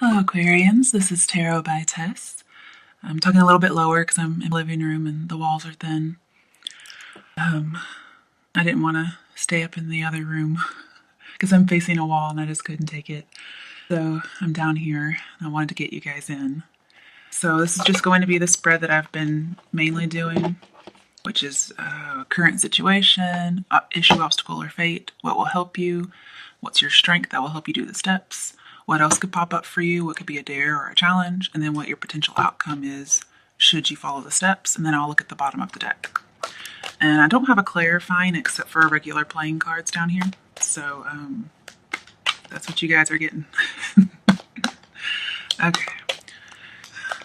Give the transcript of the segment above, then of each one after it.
Hello Aquarians, this is Tarot by Tess. I'm talking a little bit lower because I'm in the living room and the walls are thin. I didn't want to stay up in the other room because I'm facing a wall and I just couldn't take it. So I'm down here and I wanted to get you guys in. So this is just going to be the spread that I've been mainly doing, which is current situation, issue, obstacle, or fate, what will help you, what's your strength that will help you do the steps, what else could pop up for you, what could be a dare or a challenge, and then what your potential outcome is should you follow the steps, and then I'll look at the bottom of the deck. And I don't have a clarifying except for regular playing cards down here, so that's what you guys are getting. Okay.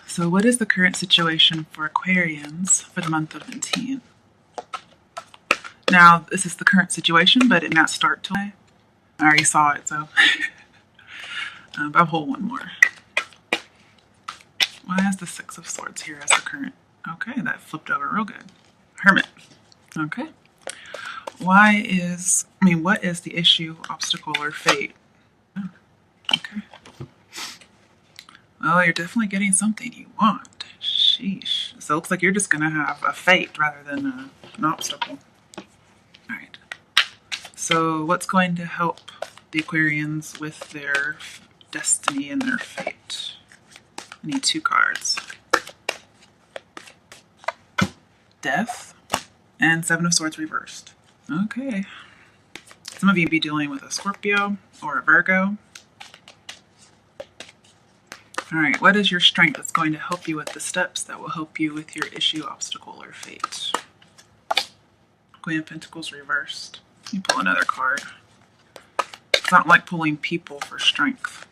So what is the current situation for Aquarians for the month of Venteen? Now, this is the current situation, but it did not start till I already saw it, so I'll hold one more. Why is the Six of Swords here as the current? Okay, that flipped over real good. Hermit. Okay. What is the issue, obstacle, or fate? Oh, okay. Well, you're definitely getting something you want. Sheesh. So it looks like you're just going to have a fate rather than an obstacle. Alright. So what's going to help the Aquarians with their destiny and their fate? I need two cards. Death and Seven of Swords reversed. Okay. Some of you be dealing with a Scorpio or a Virgo. Alright, what is your strength that's going to help you with the steps that will help you with your issue, obstacle, or fate? Queen of Pentacles reversed. You pull another card. It's not like pulling people for strength.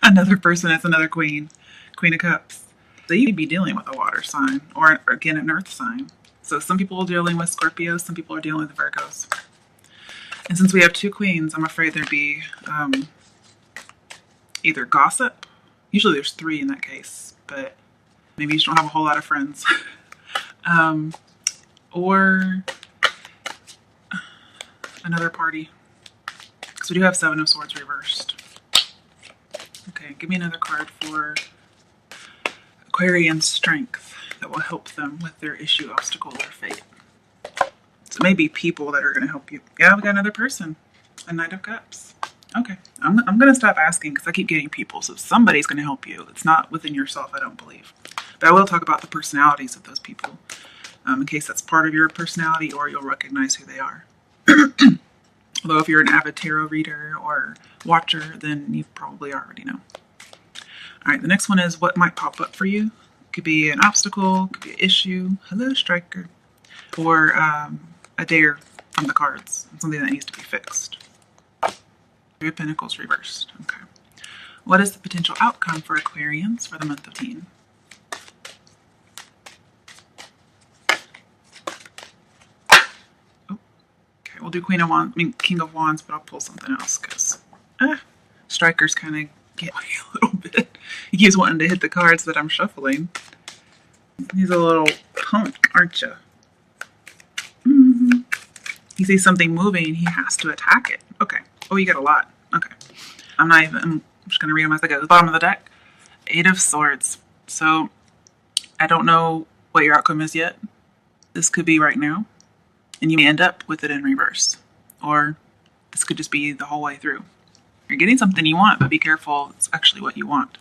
Another person is another queen. Queen of Cups. So you'd be dealing with a water sign or again an earth sign. So some people are dealing with Scorpios, some people are dealing with Virgos. And since we have two queens, I'm afraid there'd be either gossip. Usually there's three in that case, but maybe you just don't have a whole lot of friends. Or another party. Because we do have Seven of Swords reversed. Okay, give me another card for Aquarian strength that will help them with their issue, obstacle, or fate. So maybe people that are going to help you. Yeah, we got another person. A Knight of Cups. Okay, I'm going to stop asking because I keep getting people. So somebody's going to help you. It's not within yourself, I don't believe. But I will talk about the personalities of those people in case that's part of your personality or you'll recognize who they are. Although if you're an avid tarot reader or watcher, then you probably already know. All right, the next one is what might pop up for you. It could be an obstacle, could be an issue. Hello, Striker. Or a dare from the cards. Something that needs to be fixed. Three of Pentacles reversed. Okay. What is the potential outcome for Aquarians for the month of Teen? We'll do King of Wands, but I'll pull something else because Strikers kind of get me a little bit. He keeps wanting to hit the cards that I'm shuffling. He's a little punk, aren't you? He sees something moving, he has to attack it. Okay. Oh, you got a lot. Okay. I'm just going to read them as I go. The bottom of the deck, Eight of Swords. So I don't know what your outcome is yet. This could be right now. And you may end up with it in reverse. Or this could just be the whole way through. You're getting something you want, but be careful. It's actually what you want.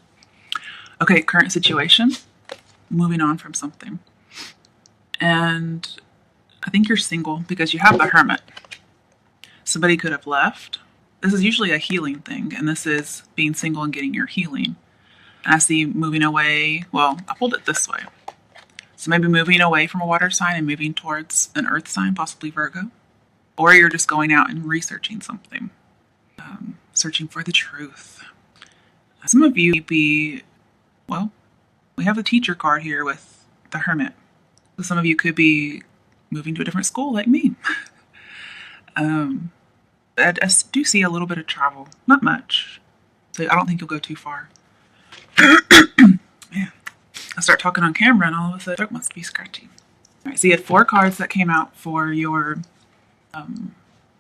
Okay, current situation. Moving on from something. And I think you're single because you have the Hermit. Somebody could have left. This is usually a healing thing. And this is being single and getting your healing. And I see moving away. Well, I pulled it this way. So maybe moving away from a water sign and moving towards an earth sign, possibly Virgo. Or you're just going out and researching something. Searching for the truth. Some of you may be, well, we have the teacher card here with the Hermit. So some of you could be moving to a different school like me. I do see a little bit of travel. Not much. So I don't think you'll go too far. Man. I start talking on camera and all of a sudden, throat must be scratchy. All right, so you had 4 cards that came out for your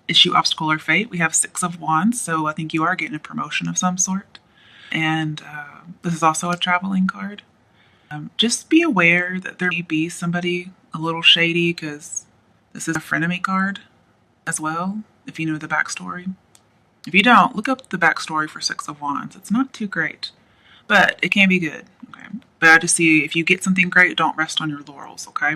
issue, obstacle, or fate, we have Six of Wands. So I think you are getting a promotion of some sort. And this is also a traveling card. Just be aware that there may be somebody a little shady, because this is a frenemy card as well, if you know the backstory. If you don't, look up the backstory for Six of Wands. It's not too great, but it can be good. Okay, but I just see, if you get something great, don't rest on your laurels, okay?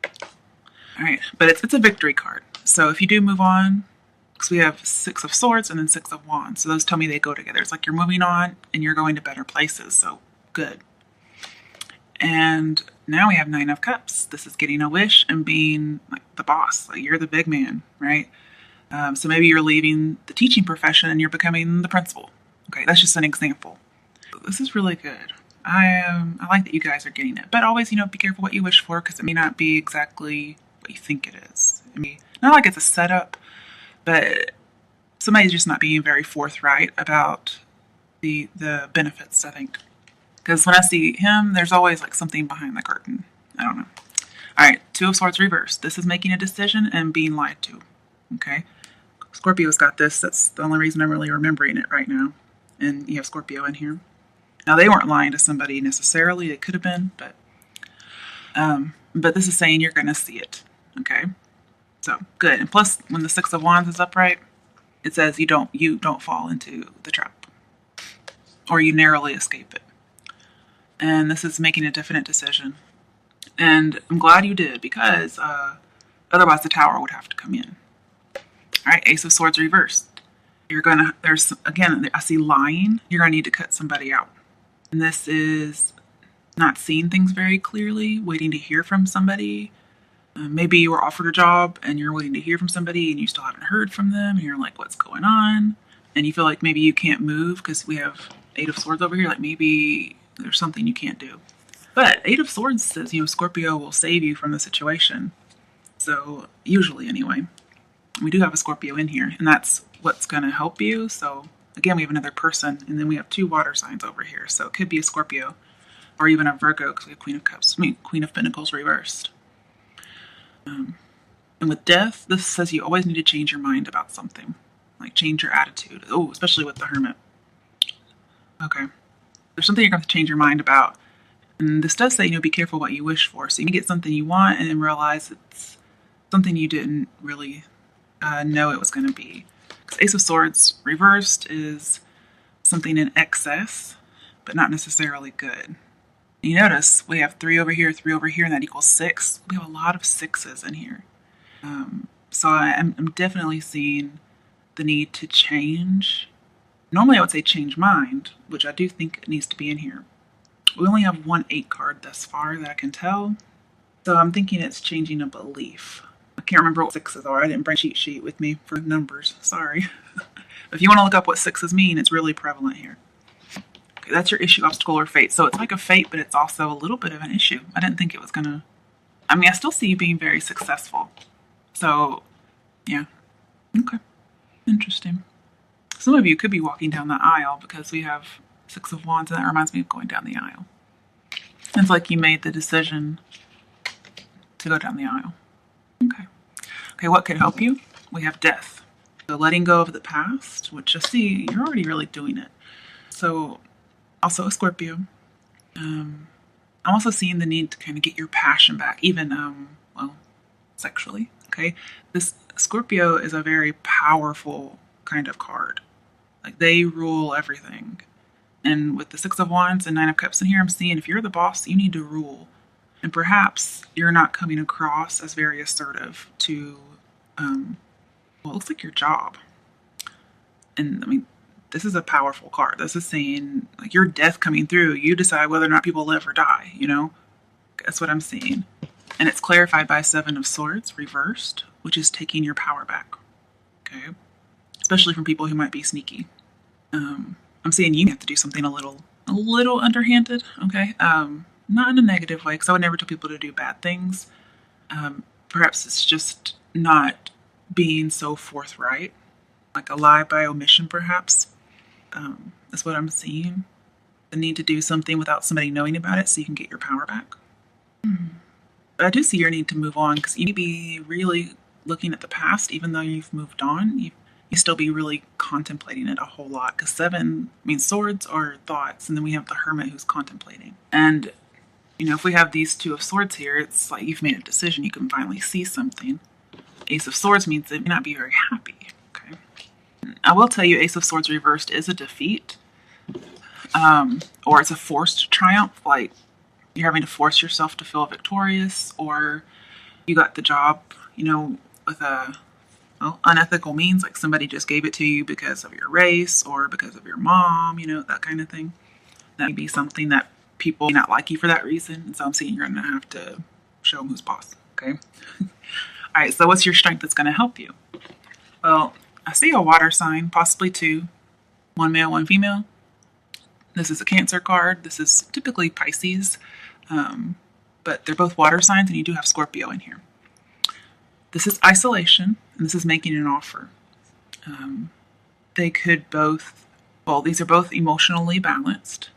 All right, but it's a victory card. So if you do move on, because we have Six of Swords and then Six of Wands, so those tell me they go together. It's like you're moving on and you're going to better places, so good. And now we have Nine of Cups. This is getting a wish and being like the boss. Like, you're the big man, right? So maybe you're leaving the teaching profession and you're becoming the principal. Okay, that's just an example. This is really good. I like that you guys are getting it. But always, be careful what you wish for, because it may not be exactly what you think it is. I mean, not like it's a setup, but somebody's just not being very forthright about the benefits, I think. Because when I see him, there's always like something behind the curtain. I don't know. All right, Two of Swords reversed. This is making a decision and being lied to. Okay. Scorpio's got this. That's the only reason I'm really remembering it right now. And you have Scorpio in here. Now, they weren't lying to somebody necessarily. It could have been, but this is saying you're going to see it. Okay. So good. And plus, when the Six of Wands is upright, it says you don't fall into the trap, or you narrowly escape it. And this is making a definite decision. And I'm glad you did, because otherwise the Tower would have to come in. All right, Ace of Swords reversed. There's, again, I see lying. You're going to need to cut somebody out. And this is not seeing things very clearly, waiting to hear from somebody. Maybe you were offered a job and you're waiting to hear from somebody and you still haven't heard from them. And you're like, what's going on? And you feel like maybe you can't move because we have Eight of Swords over here. Like, maybe there's something you can't do. But Eight of Swords says, Scorpio will save you from the situation. So, usually anyway. We do have a Scorpio in here, and that's what's going to help you. So, again, we have another person, and then we have two water signs over here. So, it could be a Scorpio, or even a Virgo, because we have Queen of Pentacles reversed. And with Death, this says you always need to change your mind about something. Like, change your attitude. Oh, especially with the Hermit. Okay. There's something you're going to have to change your mind about. And this does say, be careful what you wish for. So you can get something you want and then realize it's something you didn't really know it was going to be. Because Ace of Swords reversed is something in excess, but not necessarily good. You notice we have 3 over here, and that equals 6. We have a lot of 6s in here. So I'm definitely seeing the need to change. Normally I would say change mind, which I do think it needs to be in here. We only have 1 8 card thus far that I can tell. So I'm thinking it's changing a belief. I can't remember what 6s are. I didn't bring a cheat sheet with me for numbers. Sorry. If you want to look up what 6s mean, it's really prevalent here. Okay, that's your issue, obstacle, or fate. So it's like a fate, but it's also a little bit of an issue. I didn't think it was going to... I still see you being very successful. So, yeah. Okay. Interesting. Some of you could be walking down the aisle, because we have Six of Wands, and that reminds me of going down the aisle. It's like you made the decision to go down the aisle. Okay. Okay, what could help you? We have Death. So letting go of the past, which I see you're already really doing it. So also a Scorpio. I'm also seeing the need to kind of get your passion back, even, sexually. Okay. This Scorpio is a very powerful kind of card. Like, they rule everything. And with the Six of Wands and Nine of Cups in here, I'm seeing if you're the boss, you need to rule. And perhaps you're not coming across as very assertive to, it looks like your job. And this is a powerful card. This is saying, like, your death coming through, you decide whether or not people live or die, That's what I'm seeing. And it's clarified by Seven of Swords reversed, which is taking your power back. Okay. Especially from people who might be sneaky. I'm seeing you have to do something a little underhanded, okay? Not in a negative way, because I would never tell people to do bad things. Perhaps it's just not being so forthright, like a lie by omission, perhaps. That's what I'm seeing. The need to do something without somebody knowing about it so you can get your power back. But I do see your need to move on, because you need to be really looking at the past, even though you've moved on, you still be really contemplating it a whole lot, because 7 means swords or thoughts, and then we have the Hermit who's contemplating. And if we have these 2 of Swords here, it's like you've made a decision. You can finally see something. Ace of Swords means that you may not be very happy. Okay, I will tell you, Ace of Swords reversed is a defeat, or it's a forced triumph. Like you're having to force yourself to feel victorious, or you got the job, with a unethical means, like somebody just gave it to you because of your race or because of your mom, that kind of thing. That may be something that people may not like you for that reason. And so I'm seeing you're going to have to show them who's boss. Okay. All right. So what's your strength that's going to help you? Well, I see a water sign, possibly 2, 1 male, 1 female. This is a Cancer card. This is typically Pisces, but they're both water signs, and you do have Scorpio in here. This is isolation, and this is making an offer. They could both, these are both emotionally balanced.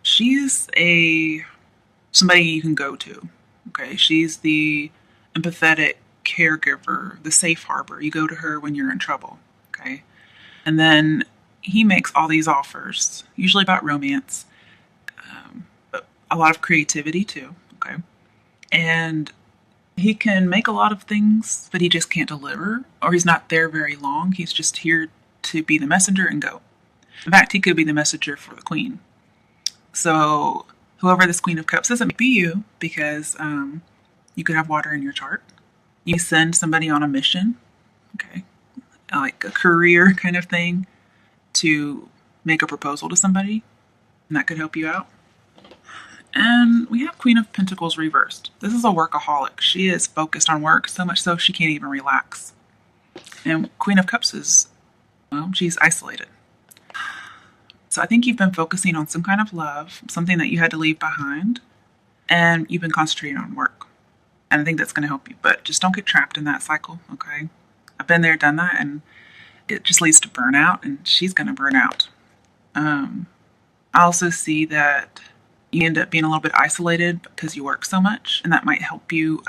She's somebody you can go to, okay? She's the empathetic caregiver, the safe harbor. You go to her when you're in trouble, okay? And then he makes all these offers, usually about romance, but a lot of creativity too, okay? And he can make a lot of things, but he just can't deliver, or he's not there very long. He's just here to be the messenger and go. In fact, he could be the messenger for the queen. So whoever this Queen of Cups is, it may be you, because you could have water in your chart. You send somebody on a mission, okay, like a career kind of thing, to make a proposal to somebody, and that could help you out. And we have Queen of Pentacles reversed. This is a workaholic. She is focused on work, so much so she can't even relax. And Queen of Cups is, she's isolated. So I think you've been focusing on some kind of love, something that you had to leave behind, and you've been concentrating on work. And I think that's going to help you. But just don't get trapped in that cycle, okay? I've been there, done that, and it just leads to burnout, and she's going to burn out. I also see that you end up being a little bit isolated because you work so much, and that might help you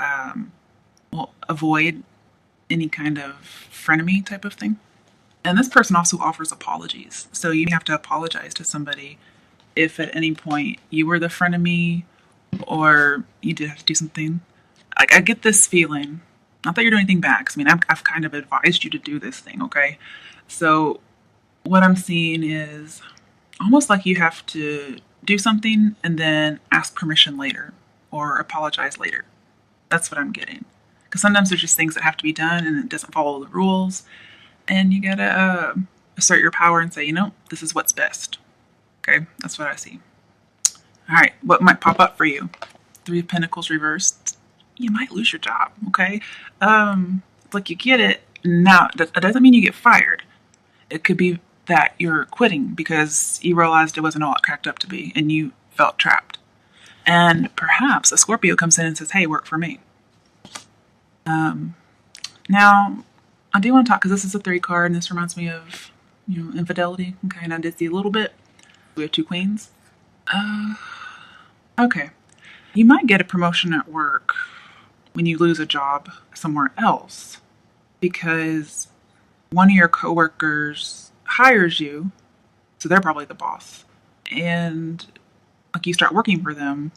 avoid any kind of frenemy type of thing. And this person also offers apologies. So you have to apologize to somebody if at any point you were the frenemy or you did have to do something. I get this feeling, not that you're doing anything bad, because I've kind of advised you to do this thing, okay? So what I'm seeing is almost like you have to do something and then ask permission later or apologize later. That's what I'm getting. Because sometimes there's just things that have to be done and it doesn't follow the rules. And you gotta assert your power and say, this is what's best. Okay, that's what I see. All right, what might pop up for you? 3 of Pentacles reversed. You might lose your job, okay? Like you get it. Now, that doesn't mean you get fired. It could be that you're quitting because you realized it wasn't all it cracked up to be and you felt trapped. And perhaps a Scorpio comes in and says, hey, work for me. Now, I do want to talk, because this is a 3 card, and this reminds me of, infidelity. Okay, and I did see a little bit. We have 2 queens. Okay. You might get a promotion at work when you lose a job somewhere else, because one of your coworkers hires you, so they're probably the boss, and like you start working for them,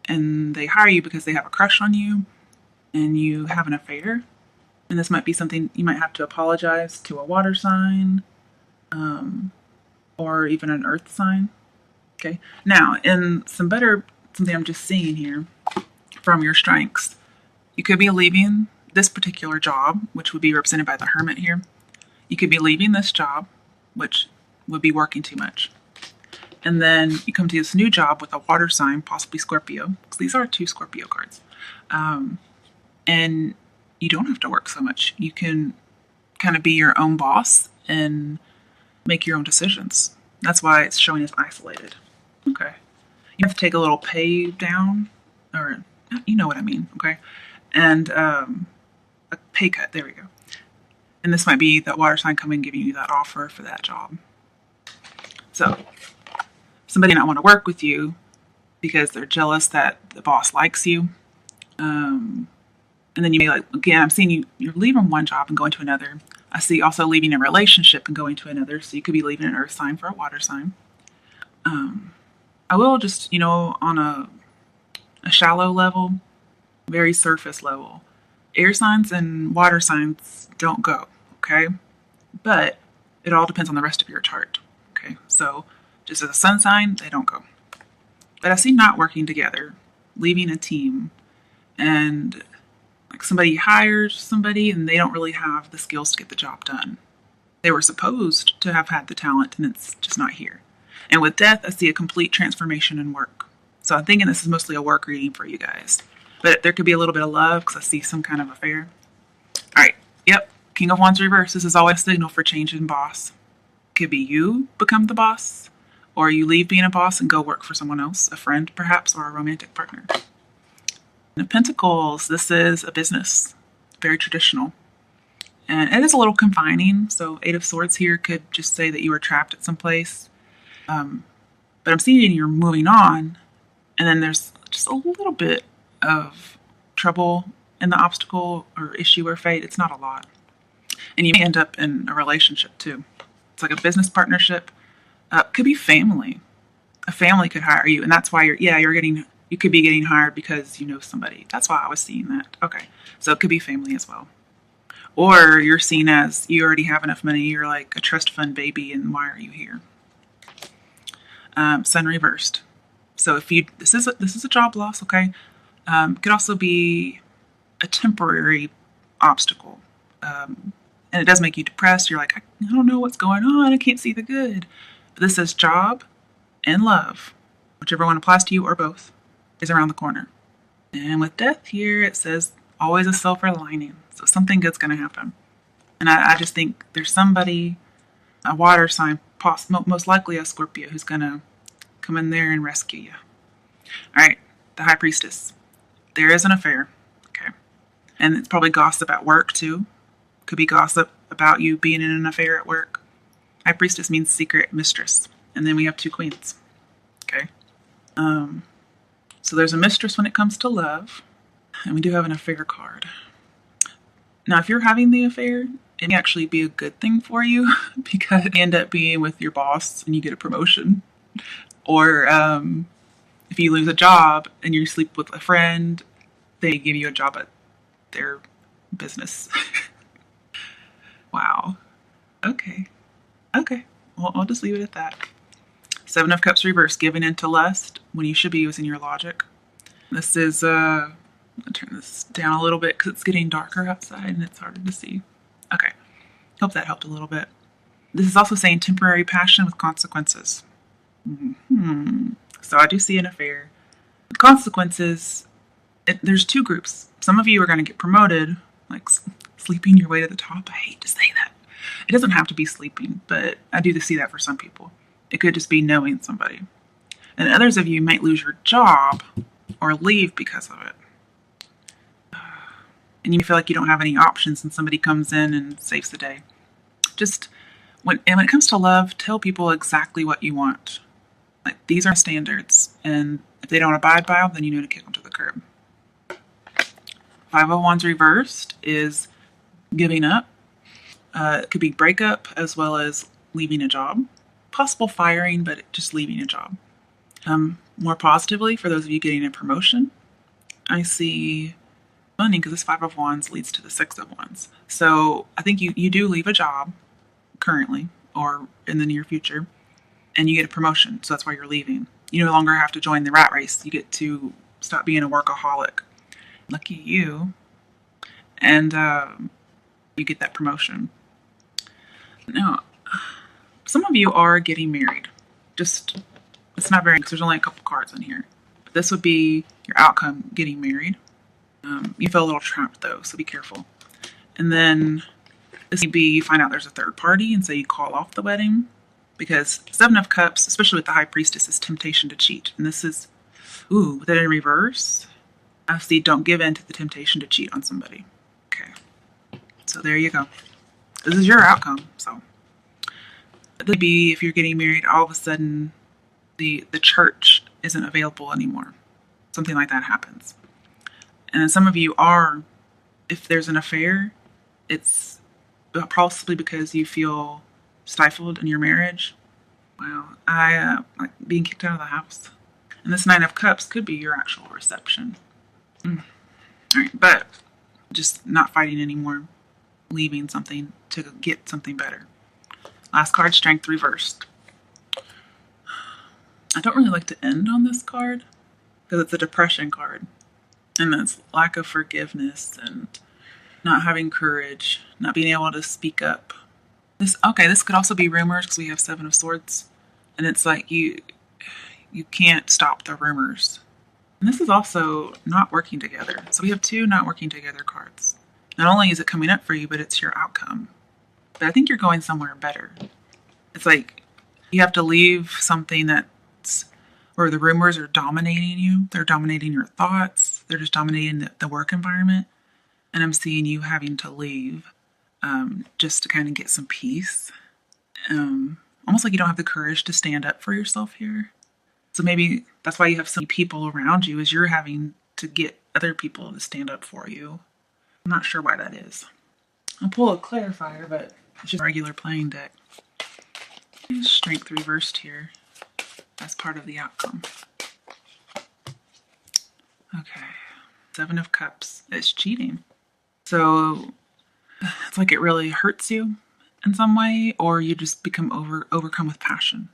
and they hire you because they have a crush on you, and you have an affair. And this might be something you might have to apologize to a water sign, or even an earth sign. Okay. Now, something I'm just seeing here from your strengths, you could be leaving this particular job, which would be represented by the Hermit here. You could be leaving this job, which would be working too much. And then you come to this new job with a water sign, possibly Scorpio, because these are 2 Scorpio cards. And you don't have to work so much. You can kind of be your own boss and make your own decisions. That's why it's showing as isolated. Okay. You have to take a little pay down, or you know what I mean, okay? And a pay cut, there we go. And this might be that water sign coming giving you that offer for that job. So somebody might want to work with you because they're jealous that the boss likes you. And then you may like, again, I'm seeing you're leaving one job and going to another. I see also leaving a relationship and going to another. So you could be leaving an earth sign for a water sign. I will just, on a shallow level, very surface level, air signs and water signs don't go, okay? But it all depends on the rest of your chart, okay? So just as a sun sign, they don't go. But I see not working together, leaving a team, and like somebody hires somebody and they don't really have the skills to get the job done. They were supposed to have had the talent and it's just not here. And with death, I see a complete transformation in work. So I'm thinking this is mostly a work reading for you guys. But there could be a little bit of love because I see some kind of affair. All right. Yep. King of Wands reverse. This is always a signal for change in boss. Could be you become the boss, or you leave being a boss and go work for someone else, a friend perhaps, or a romantic partner. The Pentacles, this is a business. Very traditional. And it is a little confining. So 8 of Swords here could just say that you were trapped at some place. But I'm seeing you're moving on. And then there's just a little bit of trouble in the obstacle or issue or fate. It's not a lot. And you may end up in a relationship too. It's like a business partnership. Could be family. A family could hire you. And that's why you could be getting hired because you know somebody. That's why I was seeing that. Okay. So it could be family as well. Or you're seen as you already have enough money. You're like a trust fund baby. And why are you here? Sun reversed. So if this is a job loss, okay. It could also be a temporary obstacle. And it does make you depressed. You're like, I don't know what's going on. I can't see the good. But this says job and love, whichever one applies to you or both, is around the corner. And with death here, it says always a silver lining. So something good's going to happen. And I just think there's somebody, a water sign, most likely a Scorpio, who's going to come in there and rescue you. All right, the High Priestess. There is an affair, okay? And it's probably gossip at work, too. Could be gossip about you being in an affair at work. High Priestess means secret mistress. And then we have 2 queens, okay? So there's a mistress when it comes to love. And we do have an affair card. Now, if you're having the affair, it may actually be a good thing for you because you end up being with your boss and you get a promotion. Or if you lose a job and you sleep with a friend, they give you a job at their business. Wow. Okay. Well, I'll just leave it at that. 7 of Cups reverse, giving into lust when you should be using your logic. This is, I'll turn this down a little bit because it's getting darker outside and it's harder to see. Okay. Hope that helped a little bit. This is also saying temporary passion with consequences. So I do see an affair. With consequences, there's 2 groups. Some of you are going to get promoted, like sleeping your way to the top. I hate to say that. It doesn't have to be sleeping, but I do see that for some people. It could just be knowing somebody. And others of you might lose your job or leave because of it. And you feel like you don't have any options and somebody comes in and saves the day. Just, when it comes to love, tell people exactly what you want. Like, these are standards, and if they don't abide by them, then you know to kick them to the curb. 5 of Wands reversed is giving up. It could be breakup as well as leaving a job. Possible firing, but just leaving a job. More positively, for those of you getting a promotion, I see money because this 5 of Wands leads to the 6 of Wands. So I think you do leave a job currently or in the near future, and you get a promotion. So that's why you're leaving. You no longer have to join the rat race. You get to stop being a workaholic. Lucky you. And you get that promotion. Now, some of you are getting married. Just, it's not very, because there's only a couple cards in here. But this would be your outcome, getting married. You feel a little trapped though, so be careful. And then this would be you find out there's a third party and so you call off the wedding. Because 7 of Cups, especially with the High Priestess, is temptation to cheat. And this is, with it in reverse, I see don't give in to the temptation to cheat on somebody. Okay. So there you go. This is your outcome. So it would be if you're getting married, all of a sudden the church isn't available anymore. Something like that happens. And some of you are if there's an affair, it's possibly because you feel stifled in your marriage. Wow, I like being kicked out of the house. And this Nine of Cups could be your actual reception. All right, but just not fighting anymore, leaving something to get something better. Last card, Strength reversed. I don't really like to end on this card because it's a depression card, and it's lack of forgiveness and not having courage, not being able to speak up. This could also be rumors because we have Seven of Swords, and it's like you can't stop the rumors. And this is also not working together. So we have two not working together cards. Not only is it coming up for you, but it's your outcome. But I think you're going somewhere better. It's like you have to leave something that's where the rumors are dominating you. They're dominating your thoughts. They're just dominating the work environment. And I'm seeing you having to leave just to kind of get some peace. Almost like you don't have the courage to stand up for yourself here. So maybe that's why you have so many people around you, is you're having to get other people to stand up for you. I'm not sure why that is. I'll pull a clarifier, but it's just a regular playing deck. Strength reversed here as part of the outcome. Okay. Seven of Cups. It's cheating. So it's like it really hurts you in some way, or you just become overcome with passion.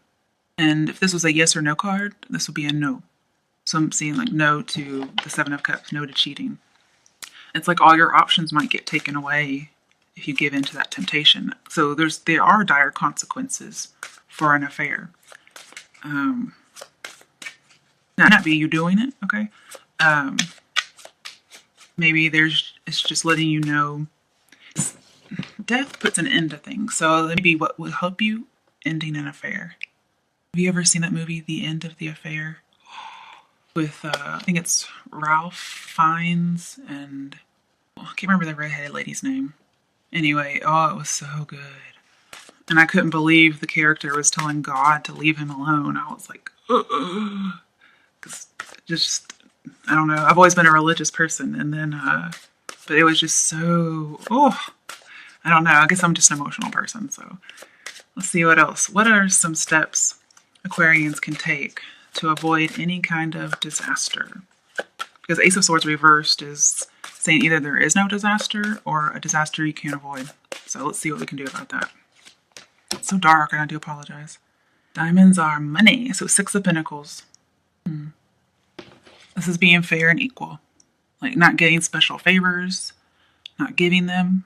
And if this was a yes or no card, this would be a no. So I'm seeing like no to the Seven of Cups, no to cheating. It's like all your options might get taken away if you give in to that temptation. So there are dire consequences for an affair. Not be you doing it, okay? Maybe it's just letting you know death puts an end to things. So maybe what would help you ending an affair. Have you ever seen that movie, The End of the Affair? With, I think it's Ralph Fiennes and, I can't remember the redheaded lady's name. Anyway, it was so good. And I couldn't believe the character was telling God to leave him alone. I was like, because just, I don't know. I've always been a religious person. And then, but it was just so, I don't know. I guess I'm just an emotional person. So let's see what else. What are some steps Aquarians can take to avoid any kind of disaster? Because Ace of Swords reversed is saying either there is no disaster or a disaster you can't avoid. So let's see what we can do about that. It's so dark, and I do apologize. Diamonds are money. So Six of Pentacles. This is being fair and equal. Like not getting special favors, not giving them.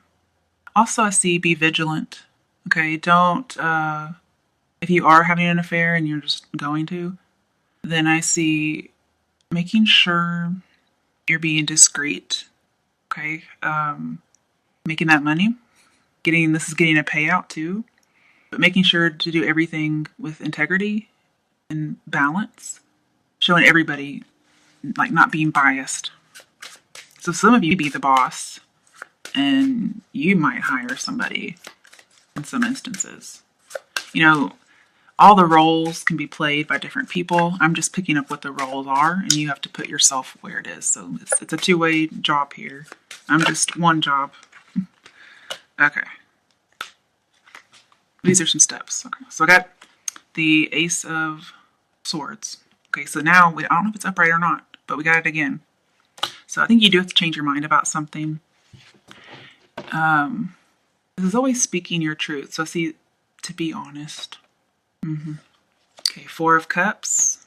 Also, I see be vigilant. Okay, don't, if you are having an affair and you're just going to, then I see making sure you're being discreet. Okay, making that money. This is getting a payout too. But making sure to do everything with integrity and balance. Showing everybody, like not being biased. So some of you be the boss and you might hire somebody in some instances. You know, all the roles can be played by different people. I'm just picking up what the roles are, and you have to put yourself where it is. So it's a two-way job here. I'm just one job. Okay. These are some steps. Okay. So I got the Ace of Swords. Okay, so now, I don't know if it's upright or not, but we got it again. So I think you do have to change your mind about something. This is always speaking your truth. So see, to be honest. Okay, Four of Cups.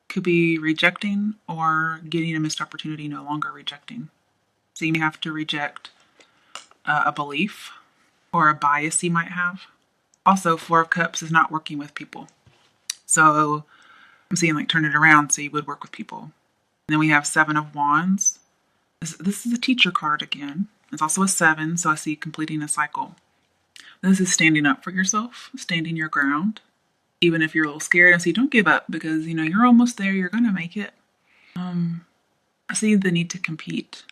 Could be rejecting or getting a missed opportunity, no longer rejecting. So you may have to reject a belief or a bias you might have. Also, Four of Cups is not working with people. So I'm seeing like turn it around so you would work with people. And then we have Seven of Wands. This is a teacher card again. It's also a 7, so I see completing a cycle. This is standing up for yourself, standing your ground. Even if you're a little scared, I see don't give up because, you know, you're almost there. You're going to make it. I see the need to compete.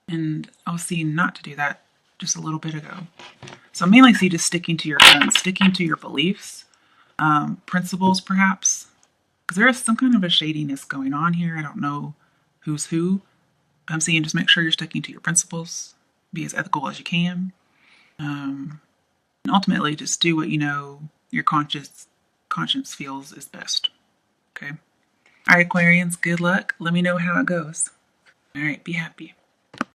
And I was seeing not to do that just a little bit ago. So I mainly see just sticking to your guns, sticking to your beliefs, principles perhaps. Because there is some kind of a shadiness going on here. I don't know who's who. I'm seeing just make sure you're sticking to your principles be as ethical as you can. And ultimately, just do what you know your conscience feels is best. Okay? All right, Aquarians, good luck. Let me know how it goes. All right, be happy.